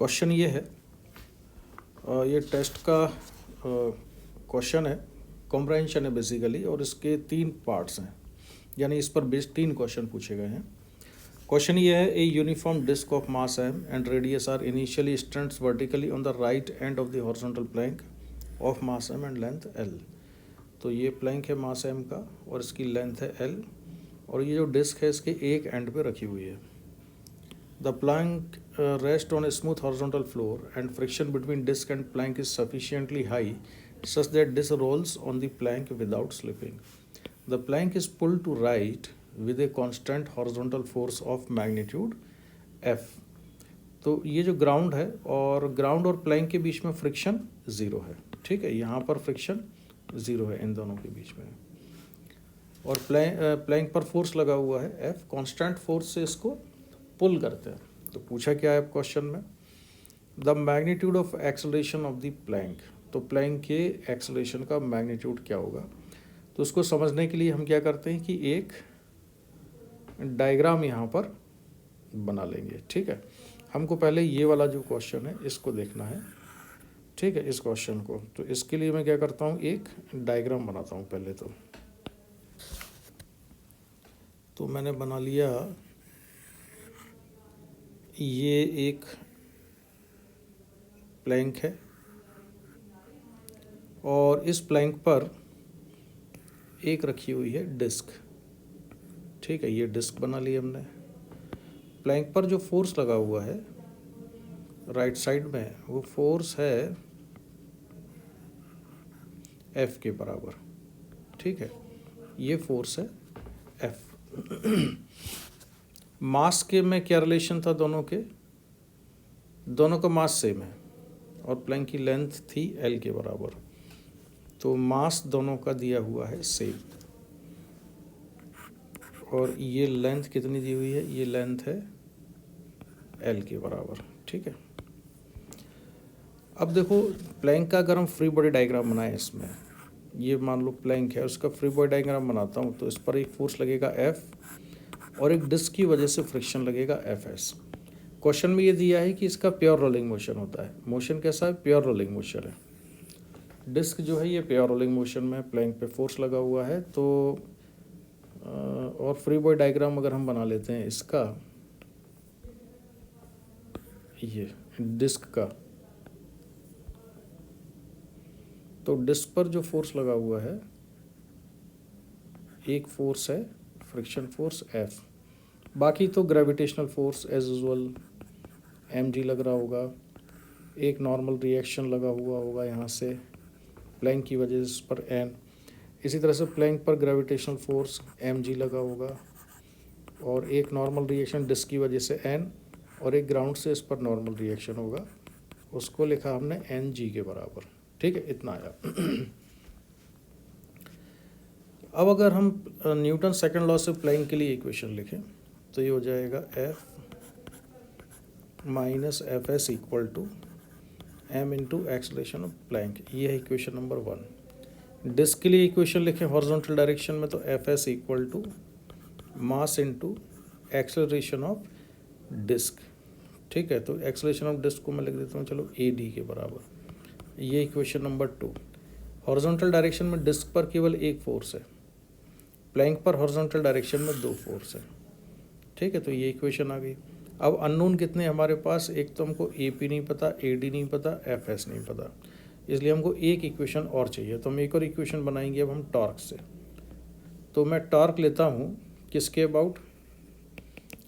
Question ये है, ये टेस्ट का क्वेश्चन है, कॉम्प्रहेंशन है बेसिकली, और इसके 3 पार्ट्स हैं, यानी इस पर बेस्ड 3 क्वेश्चन पूछे गए हैं। क्वेश्चन ये है, a uniform disc of mass M and radius R initially stands vertically on the right end of the horizontal plank of mass M and length L. तो ये प्लैंक है मास एम का और इसकी लेंथ है एल, और ये जो डिस्क है इसके एक एंड पे रखी हुई है। The plank rest on a smooth horizontal floor and friction between disc and plank is sufficiently high such that this rolls on the plank without slipping. The plank is pulled to right with a constant horizontal force of magnitude F. तो ये जो ground है और Planck के बीच में friction 0 है, ठीक है, यहाँ पर फ्रिक्शन 0 है इन दोनों के बीच में, और प्लैंक पर फोर्स लगा हुआ है F, कांस्टेंट फोर्स से इसको पुल करते हैं। तो पूछा क्या है क्वेश्चन में, the magnitude of acceleration of the plank. तो प्लैंक के एक्सेलरेशन का मैग्नीट्यूड क्या होगा। तो उसको समझने के लिए हम क्या करते हैं कि एक डायग्राम यहाँ पर बना लेंगे, ठीक है। हमको पहले ये वाला जो क्वेश्चन है इसको देखना है, ठीक है, इस क्वेश्चन को। तो इसके लिए मैं क्या करता हूँ, एक डायग्राम बनाता हूँ पहले। तो मैंने बना लिया, ये एक प्लैंक है और इस प्लैंक पर एक रखी हुई है डिस्क, ठीक है, ये डिस्क बना ली हमने। प्लैंक पर जो फोर्स लगा हुआ है राइट साइड में, वो फोर्स है F के बराबर, ठीक है, ये फोर्स है F। मास के में क्या रिलेशन था दोनों का मास सेम है और प्लैंक की लेंथ थी L के बराबर, तो मास दोनों का दिया हुआ है सेम, और ये लेंथ कितनी दी हुई है, ये लेंथ है L के बराबर, ठीक है। अब देखो प्लैंक का अगर हम फ्री बॉडी डायग्राम बनाएं, इसमें ये मान लो प्लैंक है, उसका फ्री बॉडी डायग्राम बनाता हूँ। तो इस पर एक फोर्स लगेगा F और एक डिस्क की वजह से फ्रिक्शन लगेगा Fs। क्वेश्चन में ये दिया है कि इसका प्योर रोलिंग मोशन होता है। मोशन कैसा है, प्योर रोलिंग मोशन है। डिस्क जो है ये प्योर रोलिंग मोशन में, प्लैंक पे फोर्स लगा हुआ है। तो और फ्री बॉडी डायग्राम अगर हम बना लेते हैं इसका, ये डिस्क का, तो डिस्क पर जो फोर्स लगा हुआ है, एक फोर्स है फ्रिक्शन फोर्स F, बाकी तो gravitational force as usual mg लग रहा होगा, एक नॉर्मल रिएक्शन लगा हुआ होगा यहाँ से प्लैंक की वजह से इस पर n, इसी तरह से प्लैंक पर ग्रेविटेशनल फोर्स mg लगा होगा, और एक नॉर्मल रिएक्शन डिस्क की वजह से n, और एक ग्राउंड से इस पर नॉर्मल रिएक्शन होगा, उसको लिखा हमने ng के बराबर, ठीक है, इतना आया। अब अगर हम न्यूटन सेकंड लॉ से प्लैंक के लिए इक्वेशन लिखें, तो ये हो जाएगा F minus Fs equal to m into acceleration of plank. ये है इक्वेशन नंबर 1। डिस्क के लिए इक्वेशन लिखें हॉरिजॉन्टल डायरेक्शन में, तो Fs equal to mass into acceleration of disc, ठीक है। तो एक्सेलरेशन ऑफ डिस्क को मैं लिख देता हूँ, चलो AD के बराबर। ये इक्वेशन नंबर 2। हॉरिजॉन्टल डायरेक्शन में डिस्क पर केवल एक फोर्स है, प्लैंक पर हॉरिजॉन्टल डायरेक्शन में 2 फोर्स है, ठीक है। तो ये इक्वेशन आ गई। अब अननोन कितने हमारे पास, एक तो हमको AP नहीं पता, AD नहीं पता, Fs नहीं पता, इसलिए हमको एक इक्वेशन और चाहिए। तो हम एक और इक्वेशन बनाएंगे अब हम टॉर्क से। तो मैं टॉर्क लेता हूँ किसके अबाउट,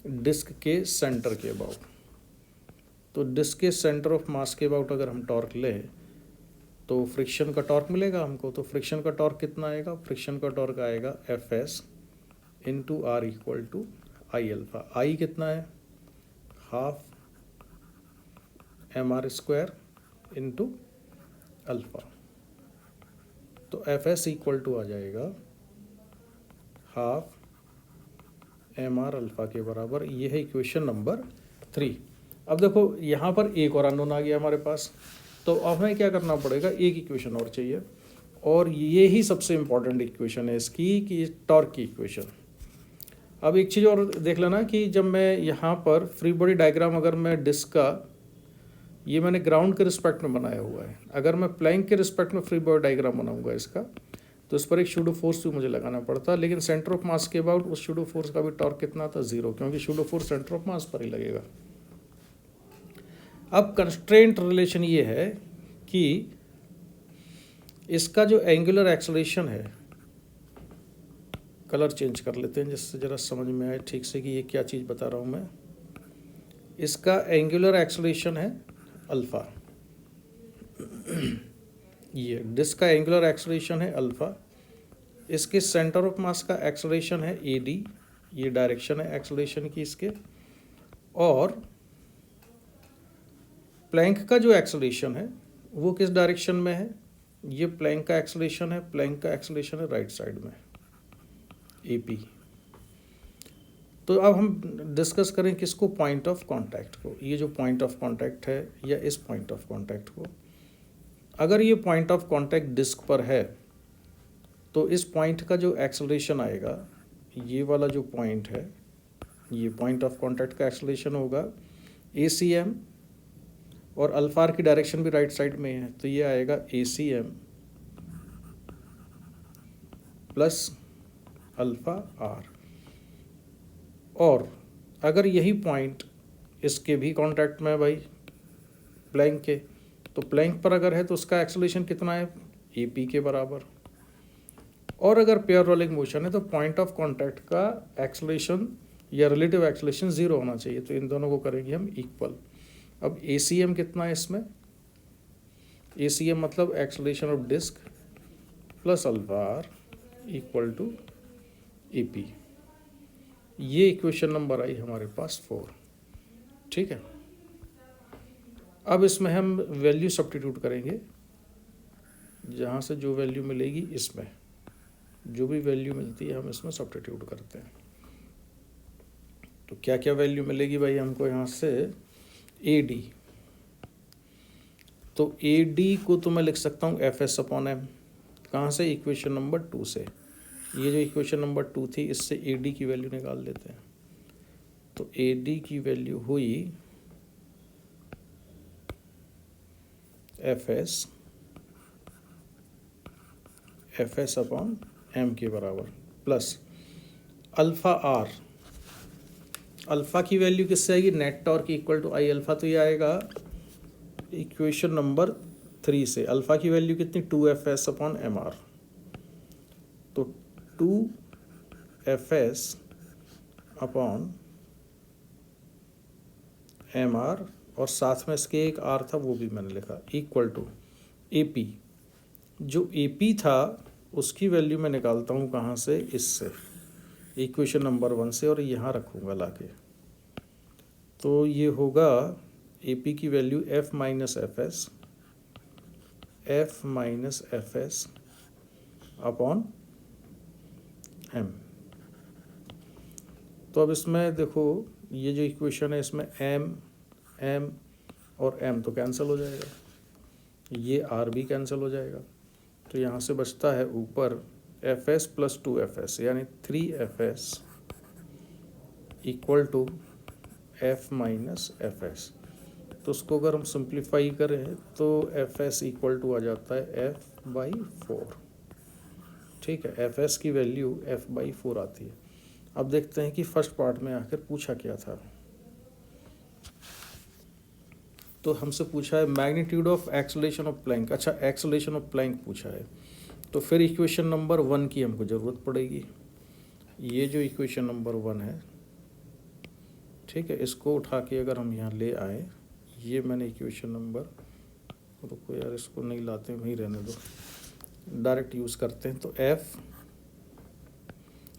डिस्क के सेंटर के अबाउट। तो डिस्क के सेंटर ऑफ मास के अबाउट अगर हम टॉर्क लें तो फ्रिक्शन का टॉर्क मिलेगा हमको। तो फ्रिक्शन का टॉर्क कितना आएगा, फ्रिक्शन का टॉर्क आएगा Fs into R equal to I alpha. I कितना है, half mr square into alpha. तो Fs इक्वल टू आ जाएगा हाफ mr अल्फा के बराबर। ये है इक्वेशन नंबर 3। अब देखो यहाँ पर एक और अननोन आ गया हमारे पास, तो अब हमें क्या करना पड़ेगा, एक इक्वेशन और चाहिए, और ये ही सबसे इम्पॉर्टेंट इक्वेशन है इसकी, कि टॉर्क की इक्वेशन। अब एक चीज़ और देख लेना कि जब मैं यहाँ पर फ्री बॉडी डायग्राम अगर मैं डिस्क का ये मैंने ग्राउंड के रिस्पेक्ट में बनाया हुआ है। अगर मैं प्लैंक के रिस्पेक्ट में फ्री बॉडी डायग्राम बनाऊंगा इसका, तो इस पर एक शूडो फोर्स भी मुझे लगाना पड़ता, लेकिन सेंटर ऑफ मास के अबाउट उस शूडो फोर्स का भी टॉर्क कितना था, 0, क्योंकि pseudo force centre of mass पर ही लगेगा। अब कंस्ट्रेंट रिलेशन ये है कि इसका जो एंगुलर एक्सेलरेशन है, कलर चेंज कर लेते हैं जिससे ज़रा समझ में आए ठीक से कि ये क्या चीज़ बता रहा हूँ मैं। इसका एंगुलर एक्सेलरेशन है अल्फ़ा, ये डिस्क का एंगुलर एक्सेलरेशन है अल्फ़ा, इसके सेंटर ऑफ मास का एक्सेलरेशन है एडी, ये डायरेक्शन है एक्सेलरेशन की इसके, और प्लैंक का जो एक्सेलरेशन है वो किस डायरेक्शन में है, ये प्लैंक का एक्सेलरेशन है, प्लैंक का एक्सेलरेशन है राइट साइड में, एपी। तो अब हम डिस्कस करें किसको, पॉइंट ऑफ कांटेक्ट को। ये जो पॉइंट ऑफ कांटेक्ट है या इस पॉइंट ऑफ कांटेक्ट को, अगर ये पॉइंट ऑफ कांटेक्ट डिस्क पर है तो इस पॉइंट का जो एक्सेलरेशन आएगा, ये वाला जो पॉइंट है, ये पॉइंट ऑफ कांटेक्ट का एक्सेलरेशन होगा ACM, और अल्फा की डायरेक्शन भी राइट साइड में है, तो ये आएगा ACM प्लस अल्फा आर। और अगर यही पॉइंट इसके भी कांटेक्ट में है भाई प्लैंक के, तो प्लैंक पर अगर है तो उसका एक्सेलरेशन कितना है, AP के बराबर। और अगर पेयर रोलिंग मोशन है तो पॉइंट ऑफ कांटेक्ट का एक्सेलरेशन या रिलेटिव एक्सेलरेशन 0 होना चाहिए, तो इन दोनों को करेंगे हम इक्वल। अब ACM कितना है इसमें, ACM मतलब acceleration of disc plus alpha R equal to AP। ये इक्वेशन नंबर आई हमारे पास 4, ठीक है। अब इसमें हम वैल्यू सब्स्टिट्यूट करेंगे, जहाँ से जो वैल्यू मिलेगी इसमें जो भी वैल्यू मिलती है हम इसमें सब्स्टिट्यूट करते हैं। तो क्या क्या वैल्यू मिलेगी भाई हमको यहाँ से, AD, तो AD को तो मैं लिख सकता हूँ FS/m, कहाँ से, इक्वेशन नंबर 2 से। ये जो इक्वेशन नंबर 2 थी इससे AD की वैल्यू निकाल लेते हैं, तो AD की वैल्यू हुई FS/m के बराबर, प्लस अल्फ़ा आर, अल्फ़ा की वैल्यू किससे आएगी, net torque equal to I alpha, तो ये आएगा इक्वेशन नंबर 3 से। अल्फ़ा की वैल्यू कितनी, 2FS/mr, तो 2FS/mr, और साथ में इसके एक आर था वो भी मैंने लिखा, इक्वल टू AP। जो AP था उसकी वैल्यू मैं निकालता हूँ कहाँ से, इससे इक्वेशन नंबर 1 से, और यहाँ रखूँगा लाके, तो ये होगा AP की value F minus FS upon M। तो अब इसमें देखो ये जो इक्वेशन है इसमें M और M तो कैंसिल हो जाएगा, ये R भी कैंसिल हो जाएगा, तो यहाँ से बचता है ऊपर FS प्लस 2FS यानी 3FS equal to F minus FS। तो उसको अगर हम सिंप्लीफाई करें तो FS इक्वल टू आ जाता है F/4, ठीक है। FS की वैल्यू F/4 आती है। अब देखते हैं कि फर्स्ट पार्ट में आकर पूछा क्या था। तो हमसे पूछा है magnitude of acceleration of Planck. अच्छा, एक्सेलरेशन ऑफ प्लैंक पूछा है, तो फिर इक्वेशन नंबर 1 की हमको ज़रूरत पड़ेगी। ये जो इक्वेशन नंबर 1 है, ठीक है, इसको उठा के अगर हम यहाँ ले आए, ये मैंने इक्वेशन नंबर, रुको यार इसको नहीं लाते, वहीं रहने दो, डायरेक्ट यूज़ करते हैं। तो F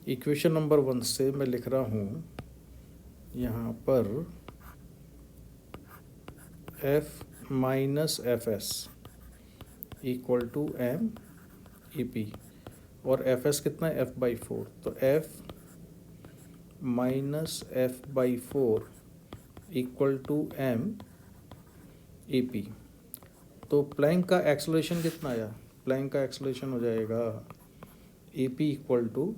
इक्वेशन नंबर 1 से मैं लिख रहा हूँ यहाँ पर F minus FS equal to M/EP, और FS कितना है, F/4, तो F minus F/4 equal to M/EP। तो प्लैंक का एक्सेलरेशन कितना आया, प्लैंक का एक्सेलरेशन हो जाएगा AP इक्वल टू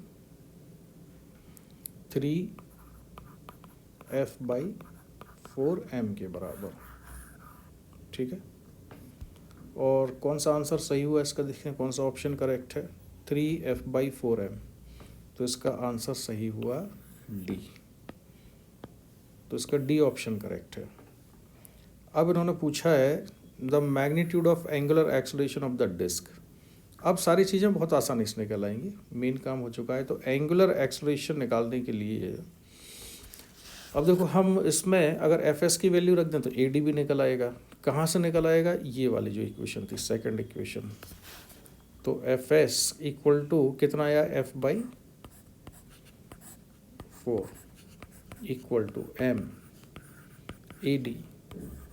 3F/4M के बराबर, ठीक है। और कौन सा आंसर सही हुआ इसका देखते हैं, कौन सा ऑप्शन करेक्ट है, 3F/4m। तो इसका आंसर सही हुआ डी, तो इसका डी ऑप्शन करेक्ट है। अब इन्होंने पूछा है the magnitude of angular acceleration of the disc. अब सारी चीज़ें बहुत आसानी से निकल आएंगी, मेन काम हो चुका है। तो एंगुलर एक्सेलरेशन निकालने के लिए अब देखो, हम इसमें अगर एफ एस की वैल्यू रख दें तो ए डी भी निकल आएगा। कहाँ से निकल आएगा, ये वाली जो इक्वेशन थी, सेकंड इक्वेशन। तो एफ एस इक्वल टू कितना आया, F/4 equal to M A D.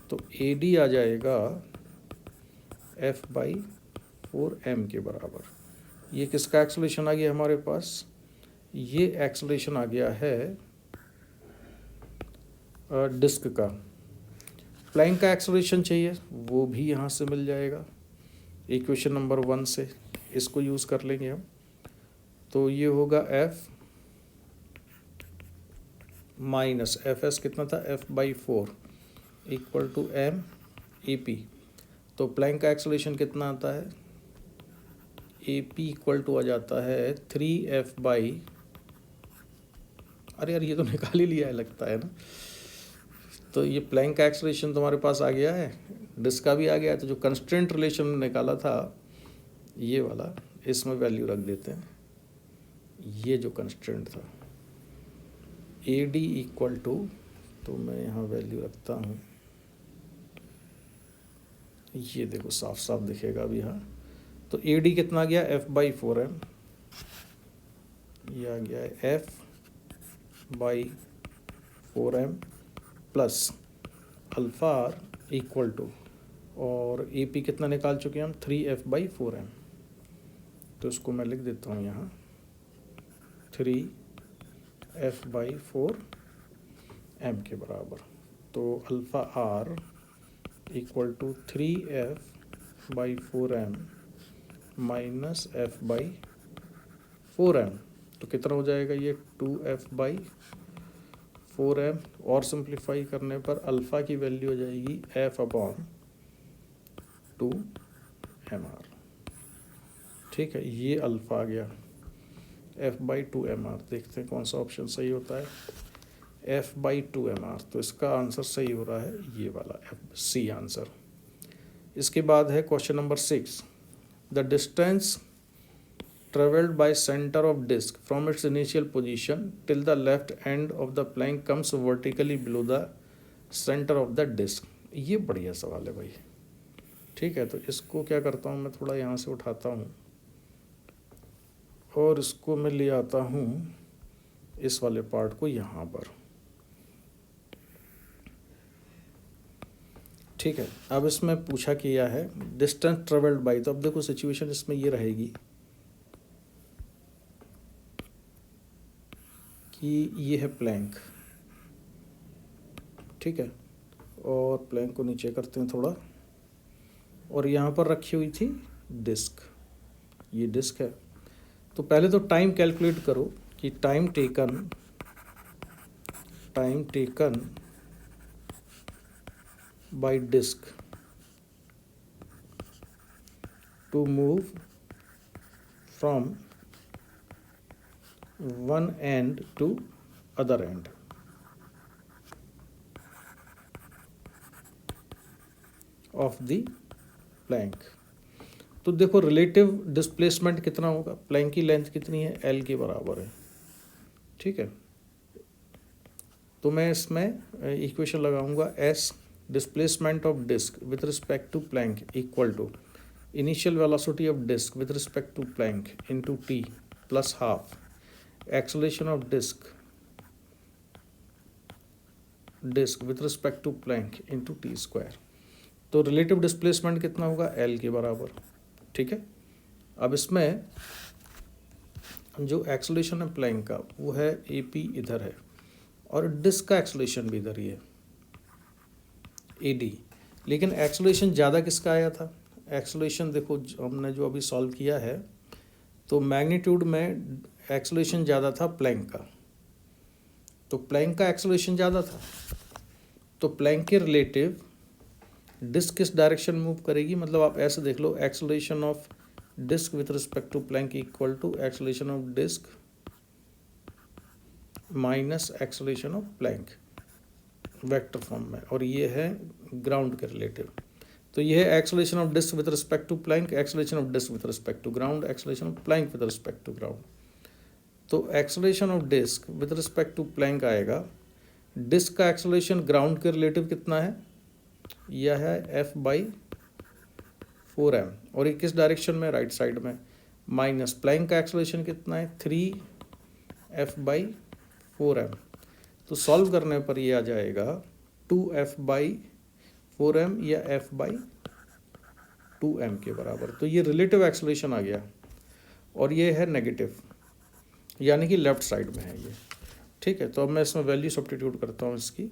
तो ए डी आ जाएगा F/4m के बराबर। ये किसका एक्सेलरेशन आ गया हमारे पास, ये एक्सेलरेशन आ गया है डिस्क का। प्लैंक का एक्सेलरेशन चाहिए, वो भी यहाँ से मिल जाएगा इक्वेशन नंबर 1 से, इसको यूज़ कर लेंगे हम। तो ये होगा F माइनस एफ एस कितना था, F/4 equal to M A P. तो प्लैंक का एक्सेलरेशन कितना आता है, ए पी इक्वल टू आ जाता है 3F बाई, अरे यार ये तो निकाल ही लिया है लगता है ना। तो ये प्लैंक का एक्सेलरेशन तुम्हारे पास आ गया है, डिस्क का भी आ गया है। तो जो कंस्ट्रेंट रिलेशन निकाला था ये वाला, इसमें वैल्यू रख देते हैं, ये जो कंस्ट्रेंट था ए डी इक्वल टू, तो मैं यहाँ वैल्यू रखता हूँ, ये देखो साफ साफ दिखेगा अभी। हाँ, तो ए डी कितना आ गया, F/4m, ये आ गया है F/4m plus alpha R equal to, और ए पी कितना निकाल चुके हैं हम, 3F/4m। तो इसको मैं लिख देता हूँ यहाँ 3F/4m के बराबर। तो alpha R equal to 3F/4m minus F/4m। तो कितना हो जाएगा ये, 2F/4m। और सिंप्लीफाई करने पर अल्फ़ा की वैल्यू हो जाएगी F/2mr। ठीक है, ये अल्फ़ा आ गया F/2mr। देखते हैं कौन सा ऑप्शन सही होता है, F/2mr। तो इसका आंसर सही हो रहा है ये वाला, सी आंसर। इसके बाद है question number 6, the distance travelled by centre of disc from its initial position till the left end of the plank comes vertically below the centre of the disc. ये बढ़िया सवाल है भाई। ठीक है, तो इसको क्या करता हूँ मैं, थोड़ा यहाँ से उठाता हूँ और इसको मैं ले आता हूँ इस वाले पार्ट को यहाँ पर। ठीक है, अब इसमें पूछा किया है डिस्टेंस ट्रेवल्ड बाय। तो अब देखो सिचुएशन इसमें ये रहेगी कि ये है प्लैंक, ठीक है, और प्लैंक को नीचे करते हैं थोड़ा, और यहाँ पर रखी हुई थी डिस्क, ये डिस्क है। तो पहले तो टाइम कैलकुलेट करो कि time taken by disc to move from one end to other end. Of the plank. तो देखो रिलेटिव डिस्प्लेसमेंट कितना होगा, प्लैंक की लेंथ कितनी है, एल के बराबर है। ठीक है, तो मैं इसमें इक्वेशन लगाऊंगा, S displacement of disc with respect to plank equal to initial velocity of disc with respect to plank into T plus half acceleration of disc with respect to plank into T square. तो relative displacement कितना होगा, L के बराबर। ठीक है, अब इसमें जो एक्सेलरेशन है प्लैंक का वो है ए पी इधर है, और डिस्क का एक्सेलरेशन भी इधर ही है ए डी। लेकिन एक्सेलरेशन ज़्यादा किसका आया था, एक्सेलरेशन देखो हमने जो अभी सॉल्व किया है, तो मैग्नीट्यूड में एक्सेलरेशन ज़्यादा था प्लैंक का। तो प्लैंक का एक्सेलरेशन ज़्यादा था, तो प्लैंक के रिलेटिव डिस्क किस डायरेक्शन मूव करेगी, मतलब आप ऐसे देख लो, acceleration of disc with respect to plank equal to acceleration of disc minus acceleration of plank vector form में, और ये है ग्राउंड के रिलेटिव। तो ये है acceleration of disc with respect to plank, acceleration of disc with respect to ground, acceleration of plank with respect to ground. तो acceleration of disc with respect to plank आएगा, डिस्क का acceleration ground के relative कितना है, यह है F/4m, और ये किस डायरेक्शन में, राइट साइड में, माइनस प्लैंक का एक्सेलरेशन कितना है 3F/4m। तो सॉल्व करने पर ये आ जाएगा 2F/4m या F/2m के बराबर। तो ये रिलेटिव एक्सेलरेशन आ गया, और ये है नेगेटिव, यानी कि लेफ्ट साइड में है ये। ठीक है, तो अब मैं इसमें वैल्यू सब्स्टिट्यूट करता हूँ इसकी,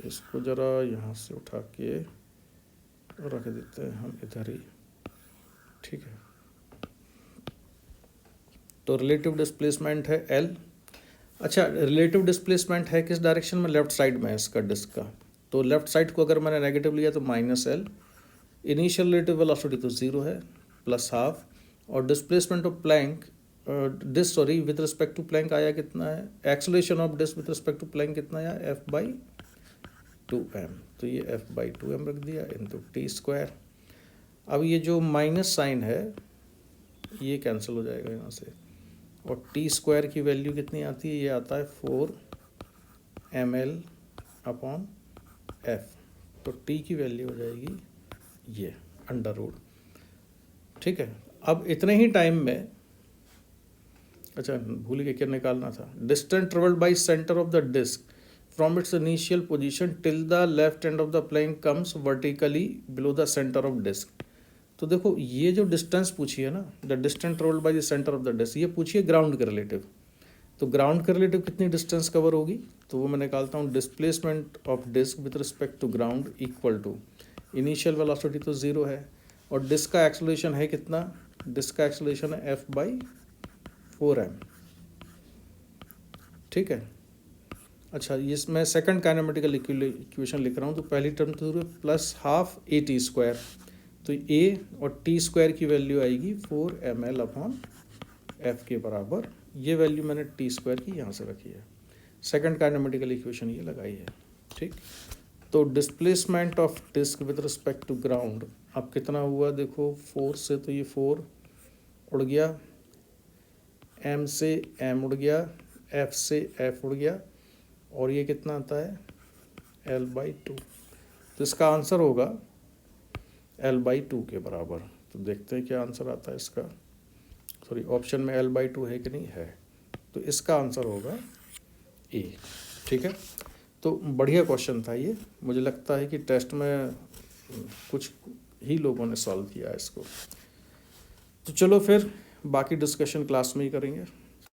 इसको ज़रा यहाँ से उठा के रख देते हैं हम इधर ही। ठीक है, तो रिलेटिव डिस्प्लेसमेंट है L। अच्छा, रिलेटिव डिस्प्लेसमेंट है किस डायरेक्शन में, लेफ्ट साइड में है इसका डिस्क का। तो लेफ्ट साइड को अगर मैंने नेगेटिव लिया तो -L, इनिशियल रिलेटिव वेलोसिटी तो 0 है, +½ और displacement of plank with respect to plank आया कितना है, acceleration of disc with respect to plank कितना आया F/2m। तो ये F/2m रख दिया इंटू t²। अब ये जो माइनस साइन है ये कैंसिल हो जाएगा यहाँ से, और t² की वैल्यू कितनी आती है, ये आता है 4ml/f। तो t की वैल्यू हो जाएगी ये √। ठीक है, अब इतने ही टाइम में, अच्छा भूल गए क्या निकालना था, distance travelled by centre of the disc from its initial position till the left end of the plank comes vertically below the centre of disc. तो देखो ये जो डिस्टेंस पूछी है ना, the distance travelled by the centre of the disc, ये पूछिए ground के रिलेटिव। तो ग्राउंड के रिलेटिव कितनी डिस्टेंस कवर होगी, तो वो मैं निकालता हूँ, displacement of disc with respect to ground equal to initial velocity तो 0 है, और डिस्क का एक्सेलरेशन है कितना, डिस्क का एक्सेलरेशन है F/4m। ठीक है, अच्छा इसमें सेकंड काइनेमेटिकल इक्वेशन लिख रहा हूँ, तो पहली टर्म तो +½ AT², तो A और t² की वैल्यू आएगी 4ml/f के बराबर। ये वैल्यू मैंने t² की यहाँ से रखी है, सेकंड काइनेमेटिकल इक्वेशन ये लगाई है। ठीक, तो displacement of disc with respect to ground अब कितना हुआ, देखो 4 से तो ये 4 उड़ गया, m से m उड़ गया, f से f उड़ गया, और ये कितना आता है L/2। तो इसका आंसर होगा L/2 के बराबर। तो देखते हैं क्या आंसर आता है इसका, सॉरी ऑप्शन में L/2 है कि नहीं है, तो इसका आंसर होगा A। ठीक है, तो बढ़िया क्वेश्चन था ये, मुझे लगता है कि टेस्ट में कुछ ही लोगों ने सॉल्व किया है इसको। तो चलो फिर बाकी डिस्कशन क्लास में ही करेंगे।